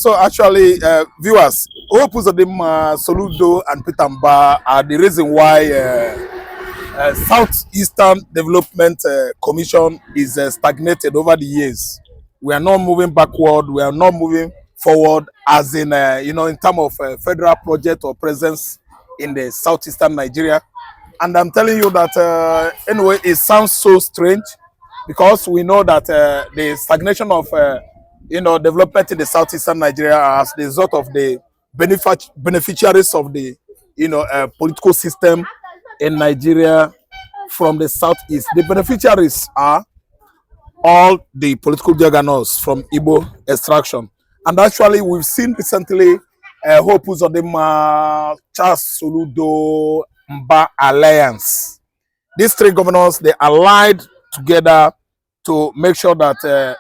So actually, viewers, Hope Uzodinma, Soludo, and Mbah are the reason why Southeastern Development Commission is stagnated over the years. We are not moving backward. We are not moving forward, as in in terms of federal project or presence in the Southeastern Nigeria. And I'm telling you that anyway, it sounds so strange because we know that the stagnation of development in the Southeastern Nigeria as the result of the beneficiaries of the political system in Nigeria from the Southeast. The beneficiaries are all the political juggernautes from Igbo extraction. And actually, we've seen recently Hope Uzodinma, Charles Soludo, Mbah alliance. These three governors, they allied together to make sure that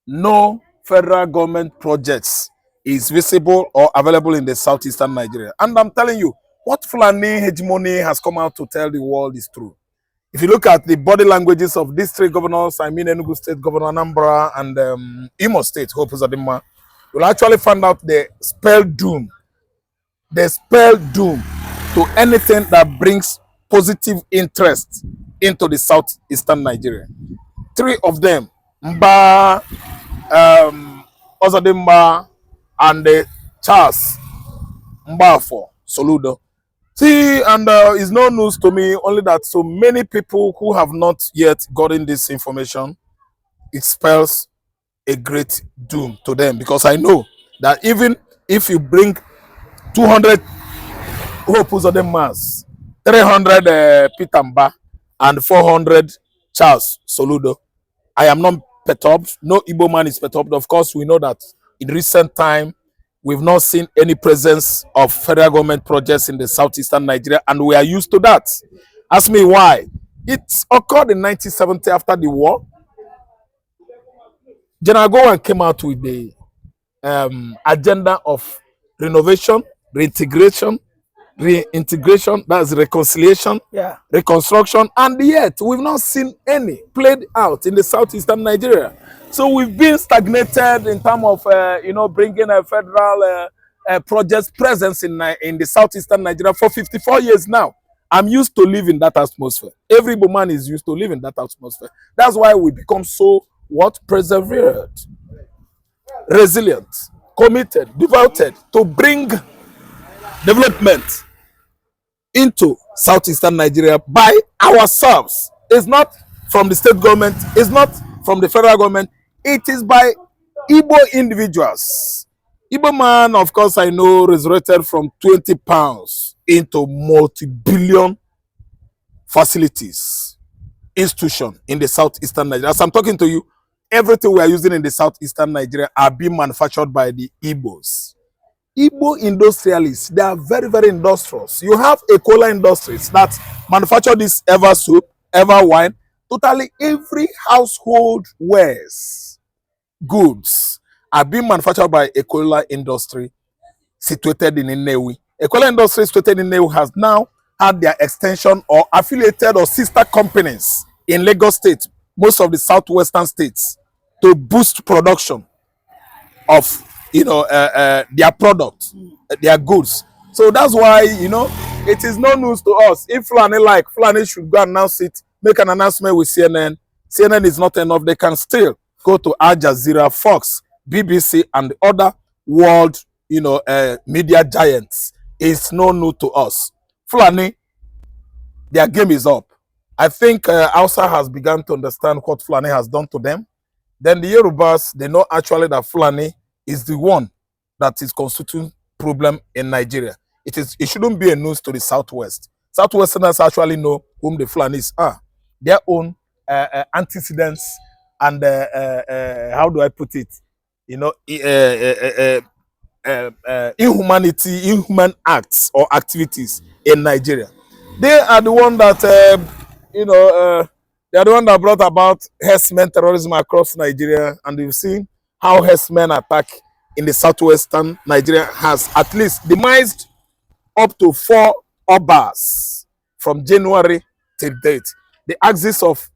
no federal government projects is visible or available in the Southeastern Nigeria. And I'm telling you, what Fulani hegemony has come out to tell the world is true. If you look at the body languages of these three governors, I mean Enugu State Governor Anambra and Imo State, Hope Uzodinma, you'll actually find out the spell doom. They spell doom to anything that brings positive interest into the Southeastern Nigeria. Three of them, Mbah, Uzodinma, and Charles Mbah for Soludo. See, and it's no news to me, only that so many people who have not yet gotten this information, it spells a great doom to them, because I know that even if you bring 200 Hope Uzodinmas, 300 Peter Mbah, and 400 Charles Soludo, I am not perturbed. No Igbo man is perturbed. Of course, we know that in recent time, we've not seen any presence of federal government projects in the Southeastern Nigeria, and we are used to that. Ask me why. It occurred in 1970 after the war. General Gowon came out with the agenda of renovation, reintegration, that's reconciliation, reconstruction, and yet we've not seen any played out in the Southeastern Nigeria. So we've been stagnated in terms of bringing a federal project presence in the Southeastern Nigeria for 54 years now. I'm used to living that atmosphere. Every man is used to living that atmosphere. That's why we become so persevered, resilient, committed, devoted to bring development into Southeastern Nigeria by ourselves. It's not from the state government, it's not from the federal government, it is by Igbo individuals. Igbo man, of course, I know, resurrected from 20 pounds into multi-billion facilities, institution in the Southeastern Nigeria. As I'm talking to you, everything we are using in the Southeastern Nigeria are being manufactured by the Igbos. Igbo industrialists, they are very, very industrious. You have a cola industries that manufacture this ever soup, ever wine. Totally every household wares, goods are being manufactured by a cola industry situated in Inec. A cola industry situated in Inec has now had their extension or affiliated or sister companies in Lagos State, most of the southwestern states, to boost production of their product, their goods. So that's why it is no news to us. If Fulani should go announce it, make an announcement with CNN. CNN is not enough. They can still go to Al Jazeera, Fox, BBC, and the other world media giants. It's no news to us. Fulani, their game is up. I think Hausa has begun to understand what Fulani has done to them. Then the Yorubas, they know actually that Fulani is the one that is constituting problem in Nigeria. It shouldn't be a news to the Southwest. Southwesterners actually know whom the Fulanis are. Their own antecedents and how do I put it? Inhuman acts or activities in Nigeria. They are the one that they are the one that brought about herdsmen terrorism across Nigeria, and you've seen how herdsmen attack in the Southwestern Nigeria has at least demised up to 4 Obas from January till date. The axis of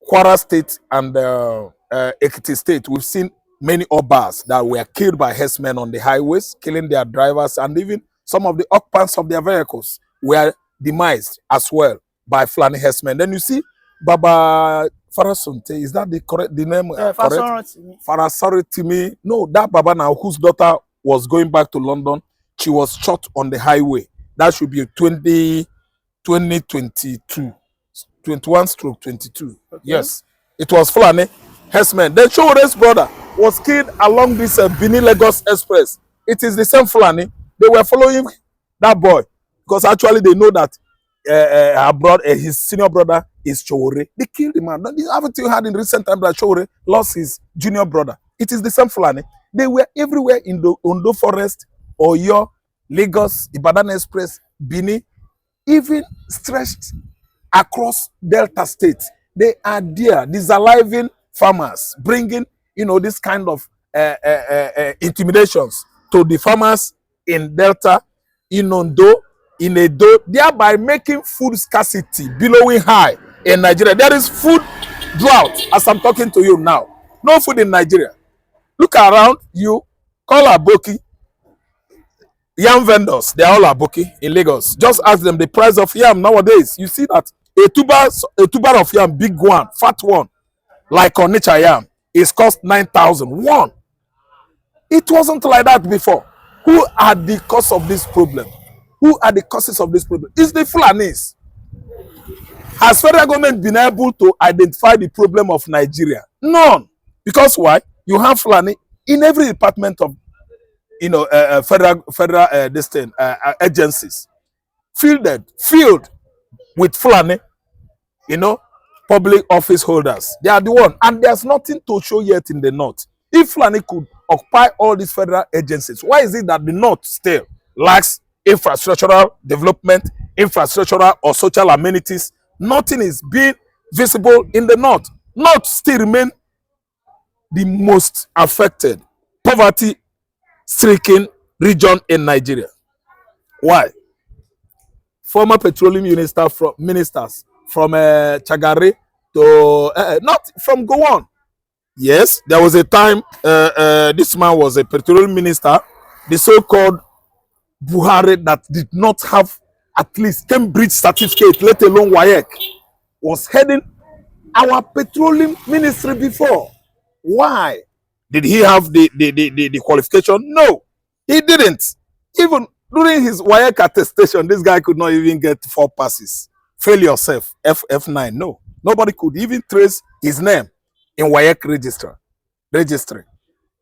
Kwara State and Ekiti State, we've seen many Obas that were killed by herdsmen on the highways, killing their drivers, and even some of the occupants of their vehicles were demised as well by Fulani herdsmen. Then you see Baba Farasunte, is that the correct the name? Yeah, correct? Farasori. No, that Baba now whose daughter was going back to London, she was shot on the highway. That should be 2022. 21/22. Okay. Yes, it was Fulani herdsmen. Then Showore's brother was killed along this Benin Lagos Express. It is the same Fulani. They were following that boy because actually they know that his senior brother is Showore. They killed him. Haven't you heard in recent time that Showore lost his junior brother? It is the same Fulani. They were everywhere in the Ondo Forest, Oyo, Lagos, Ibadan Express, Benin, even stretched across Delta State. They are there, disaliving farmers, bringing, this kind of intimidations to the farmers in Delta, in Ondo, in Edo, thereby making food scarcity billowing high in Nigeria. There is food drought as I'm talking to you now. No food in Nigeria. Look around you, call Aboki. Yam vendors, they are all Aboki in Lagos. Just ask them the price of yam nowadays. You see that a tuber of yam, big one, fat one, like on nature yam, is cost 9,000. One. It wasn't like that before. Who are the cause of this problem? Who are the causes of this problem? It's the Fulanis. Has federal government been able to identify the problem of Nigeria? None. Because why? You have Fulani in every department of federal agencies, filled with Fulani, public office holders. They are the one, and there's nothing to show yet in the north. If Fulani could occupy all these federal agencies, why is it that the north still lacks infrastructural development, infrastructural or social amenities? Nothing is being visible in the north. North still remain the most affected, poverty-stricken region in Nigeria. Why? Former petroleum ministers from Chagari to not from Gowon. Yes, there was a time this man was a petroleum minister, the so-called Buhari that did not have at least Cambridge certificate, let alone WAEC, was heading our petroleum ministry before. Why? Did he have the qualification? No, he didn't. Even during his WAEC attestation, this guy could not even get 4 passes. Fail yourself, F9. No, nobody could even trace his name in WAEC registry.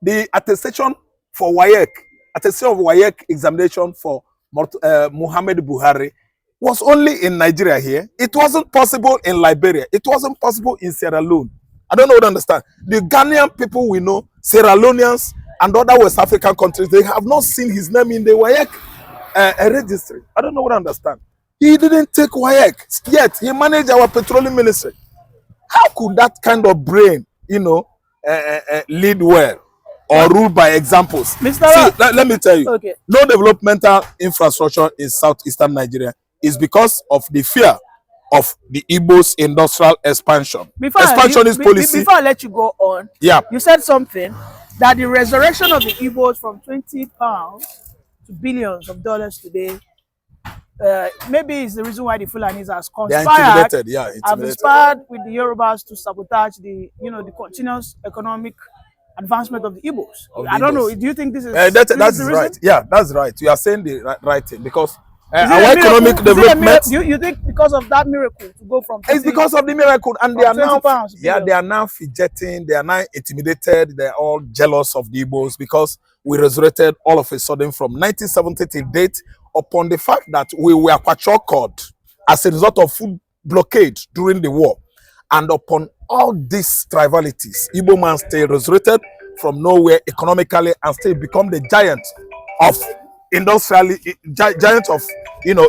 The attestation for WAEC, attestation of WAEC examination for Muhammad Buhari was only in Nigeria here. It wasn't possible in Liberia. It wasn't possible in Sierra Leone. I don't know what to understand. The Ghanaian people we know, Sierra Leoneans and other West African countries, they have not seen his name in the WAEC registry. I don't know what to understand. He didn't take WAEC, yet he managed our petroleum ministry. How could that kind of brain, lead well or rule by examples? Mr. See, let me tell you, okay. No developmental infrastructure in southeastern Nigeria is because of the fear of the Igbos industrial expansion. Before I let you go on, yeah, you said something that the resurrection of the Igbos from 20 pounds to billions of dollars today, maybe it's the reason why the Fulanis are conspired, have inspired with the Yorubas to sabotage the continuous economic advancement of the Igbos. I don't know. Do you think this is that's right? Yeah, that's right. You are saying the right thing because our economic development. You think because of that miracle to go from? It's because of the miracle, and they are now they are now fidgeting. They are now intimidated. They are all jealous of the Igbos because we resurrected all of a sudden from 1970 till date upon the fact that we were patrolled as a result of food blockade during the war, and upon all these tribalities, Igbo man still resurrected from nowhere economically and still become the giant of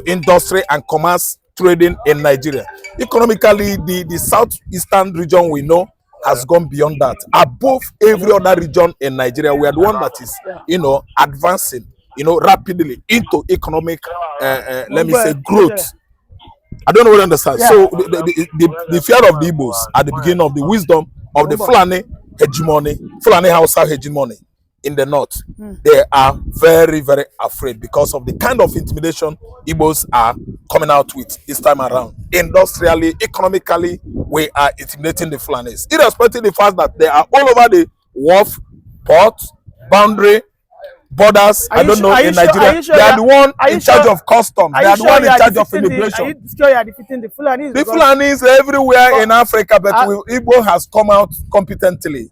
industry and commerce trading in Nigeria. Economically, the southeastern region we know has gone beyond that. Above every other region in Nigeria, we are the one that is, advancing, rapidly into economic, let me say, growth. I don't know what I understand. Yeah. So the fear of the Igbos at the beginning of the wisdom of the Fulani hegemony, Fulani Hausa hegemony in the north. They are very, very afraid because of the kind of intimidation Igbos are coming out with this time around. Industrially, economically, we are intimidating the Fulanis, irrespective of the fact that they are all over the wharf, port, boundary, borders. I don't know, in Nigeria. They are the one in charge of customs. They are the one in charge of immigration. Are you sure you are defeating the Fulanis? The Fulanis everywhere in Africa, but Igbo has come out competently.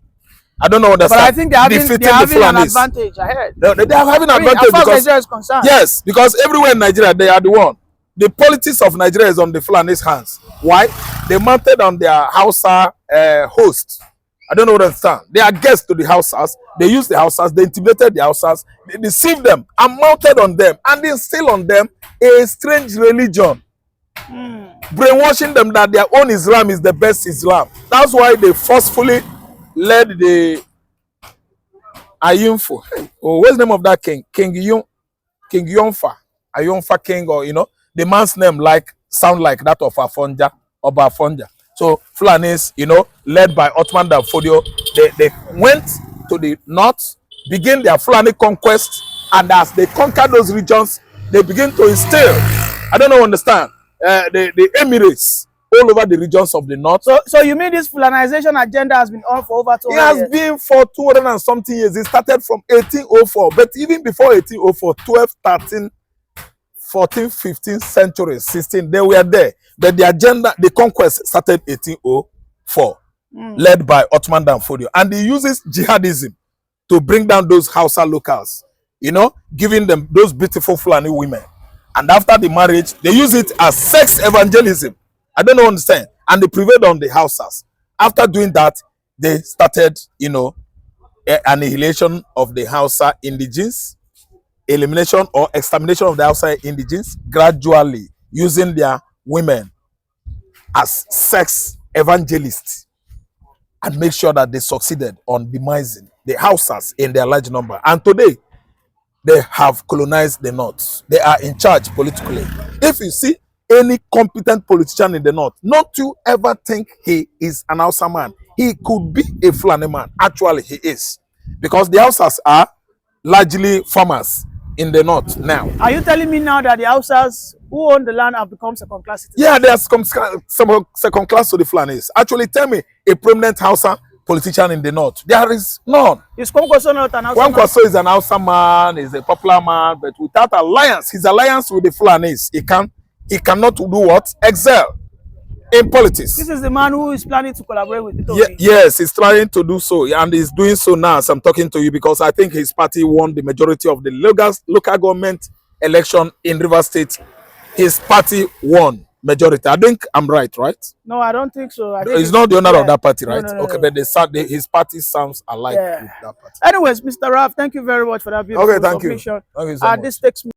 I don't know what that's. But I think they're having an advantage ahead. They are having an advantage because Nigeria is concerned. Yes, because everywhere in Nigeria they are the one. The politics of Nigeria is on the Fulani's hands. Why? They mounted on their Hausa host. I don't know what understand. They are guests to the Hausas. They use the Hausas. They intimidated the Hausas. They deceived them and mounted on them and instilled on them a strange religion. Brainwashing them that their own Islam is the best Islam. That's why they forcefully led the Ayunfo. Oh, what's the name of that king? King Yonfa. Ayunfa king, or the man's name sound like that of Afonja or Bafonja. So Fulanis, led by Ottoman Danfodio, they went to the north, begin their Fulani conquest, and as they conquer those regions, they begin to instill, I don't know, understand, the emirates all over the regions of the north. So you mean this Fulanization agenda has been on for over 200 years? It has been for 200 and something years. It started from 1804, but even before 1804, 12, 13, 14, 15th century, 16, they were there. But the agenda, the conquest started 1804, led by Ottoman Danfodio. And he uses jihadism to bring down those Hausa locals, giving them those beautiful Fulani women. And after the marriage, they use it as sex evangelism. I don't know, understand. And they prevailed on the Hausas. After doing that, they started, annihilation of the Hausa indigenes, elimination or extermination of the Hausa indigenes, gradually using their women as sex evangelists, and make sure that they succeeded on demising the Hausas in their large number. And today, they have colonized the north. They are in charge politically. If you see any competent politician in the north, not to ever think he is an Hausa man. He could be a Fulani man. Actually, he is. Because the Hausas are largely farmers in the north now. Are you telling me now that the Hausas who own the land have become second-class citizens? Yeah, they are second class to the Fulanis. Actually, tell me a prominent Hausa politician in the north. There is none. Is Kwankwaso not an Hausa man? Kwankwaso is an Hausa man, is a popular man, but without alliance, his alliance with the Fulanis, he cannot do what? Excel in politics. This is the man who is planning to collaborate with Ito. Yes, he's trying to do so, and he's doing so now as I'm talking to you, because I think his party won the majority of the local government election in Rivers State. His party won majority. I think I'm right? No, I don't think so. I think he's not the owner of that party, right? No. Okay, but his party sounds alike with that party. Anyways, Mr. Raf, thank you very much for that beautiful submission. Thank you so much. This takes me